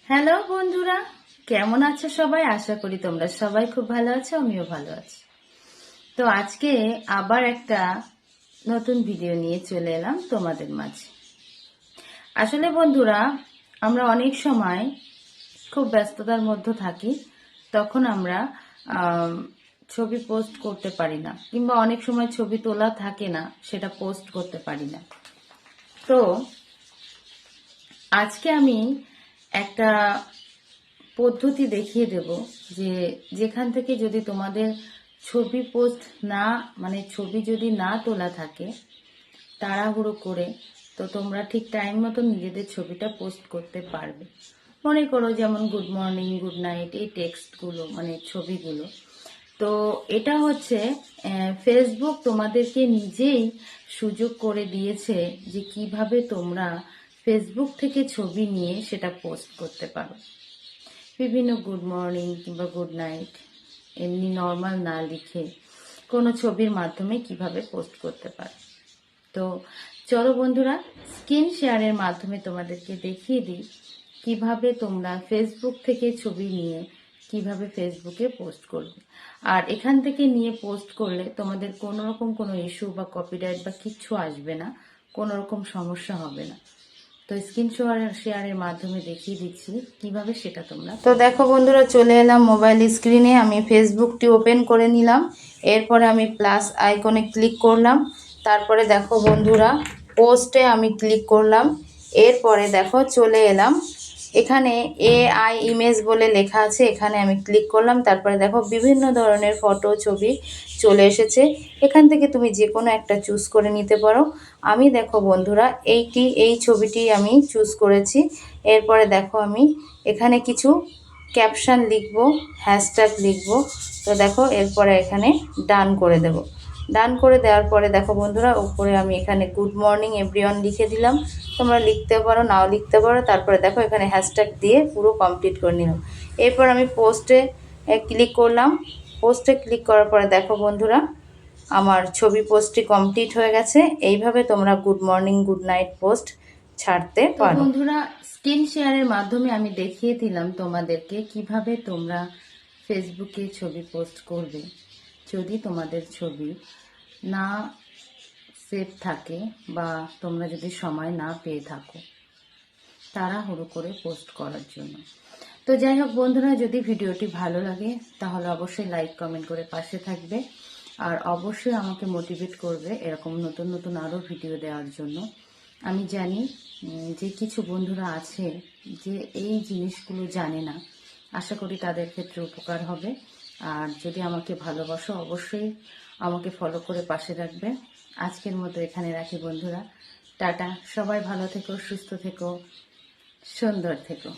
Hello বন্ধুরা, কেমন আছো সবাই? আশা করি তোমরা সবাই খুব ভালো আছো, আমিও ভালো আছি। তো আজকে আবার একটা নতুন ভিডিও নিয়ে চলে এলাম তোমাদের মাঝে। আসলে বন্ধুরা, আমরা অনেক সময় খুব ব্যস্ততার মধ্যে থাকি, তখন আমরা ছবি পোস্ট করতে পারি না, কিংবা অনেক সময় ছবি তোলা থাকে না, সেটা পোস্ট করতে পারি না। তো আজকে আমি একটা পদ্ধতি দেখিয়ে দেব, যে যেখান থেকে যদি তোমাদের ছবি পোস্ট না ছবি যদি না তোলা থাকে তাড়াহুড়ো করে, তো তোমরা ঠিক টাইম মতো নিজেদের ছবিটা পোস্ট করতে পারবে। মনে করো যেমন গুড মর্নিং, গুড নাইট, এই টেক্সটগুলো ছবিগুলো। তো এটা হচ্ছে ফেসবুক তোমাদেরকে নিজেই সুযোগ করে দিয়েছে যে কিভাবে তোমরা ফেসবুক থেকে ছবি নিয়ে সেটা পোস্ট করতে পারো। বিভিন্ন গুড মর্নিং কিংবা গুড নাইট এমনি নর্মাল না লিখে কোনো ছবির মাধ্যমে কিভাবে পোস্ট করতে পারো। তো চলো বন্ধুরা, স্ক্রিন শেয়ারের মাধ্যমে তোমাদেরকে দেখিয়ে দিই কিভাবে তোমরা ফেসবুক থেকে ছবি নিয়ে কিভাবে ফেসবুকে পোস্ট করবে। আর এখান থেকে নিয়ে পোস্ট করলে তোমাদের কোনো রকম কোনো ইস্যু বা কপিরাইট বা কিচ্ছু আসবে না, কোনো রকম সমস্যা হবে না। তো স্ক্রিন শেয়ারের মাধ্যমে দেখিয়ে দিচ্ছি কিভাবে সেটা তোমরা। তো দেখো বন্ধুরা, চলে এলাম মোবাইল স্ক্রিনে। আমি ফেসবুকটি ওপেন করে নিলাম, এরপরে আমি প্লাস আইকনে ক্লিক করলাম। তারপরে দেখো বন্ধুরা, পোস্টে আমি ক্লিক করলাম। এরপরে দেখো চলে এলাম, এখানে AI ইমেজ বলে লেখা আছে, এখানে আমি ক্লিক করলাম। তারপরে দেখো বিভিন্ন ধরনের ফটো ছবি চলে এসেছে, এখান থেকে তুমি যে কোনো একটা চুজ করে নিতে পারো। আমি দেখো বন্ধুরা এই ছবিটি আমি চুজ করেছি। এরপরে দেখো আমি এখানে কিছু ক্যাপশন লিখব, হ্যাশট্যাগ লিখব। তো দেখো এরপরে এখানে ডান করে দেব। ডান করে দেওয়ার পরে দেখো বন্ধুরা, উপরে আমি এখানে গুড মর্নিং এভরিওয়ান লিখে দিলাম। তোমরা লিখতে পারো, নাও লিখতে পারো। তারপরে দেখো এখানে হ্যাশট্যাগ দিয়ে পুরো কমপ্লিট করে নিলাম। এরপর আমি পোস্টে ক্লিক করলাম। পোস্টে ক্লিক করার পরে দেখো বন্ধুরা, আমার ছবি পোস্টটি কমপ্লিট হয়ে গেছে। এইভাবে তোমরা good morning good night post ছাড়তে পারো। বন্ধুরা, স্ক্রিন শেয়ারের মাধ্যমে আমি দেখিয়ে দিলাম তোমাদেরকে কিভাবে তোমরা ফেসবুকে ছবি পোস্ট করবে। যদি তোমাদের ছবি না সেভ থাকে বা তোমরা যদি সময় না পেয়ে থাকো তাড়াহুড়ো করে পোস্ট করার জন্য। তো যাই হোক বন্ধুরা, যদি ভিডিওটি ভালো লাগে তাহলে অবশ্যই লাইক কমেন্ট করে পাশে থাকবে, আর অবশ্যই আমাকে মোটিভেট করবে এরকম নতুন নতুন আরও ভিডিও দেওয়ার জন্য। আমি জানি যে কিছু বন্ধুরা আছে যে এই জিনিসগুলো জানে না, আশা করি তাদের ক্ষেত্রে উপকার হবে। আর যদি আমাকে ভালোবাসো অবশ্যই আমাকে ফলো করে পাশে রাখবে। আজকের মতো এখানে রাখি বন্ধুরা, টাটা। সবাই ভালো থেকো, সুস্থ থেকো, সুন্দর থেকো।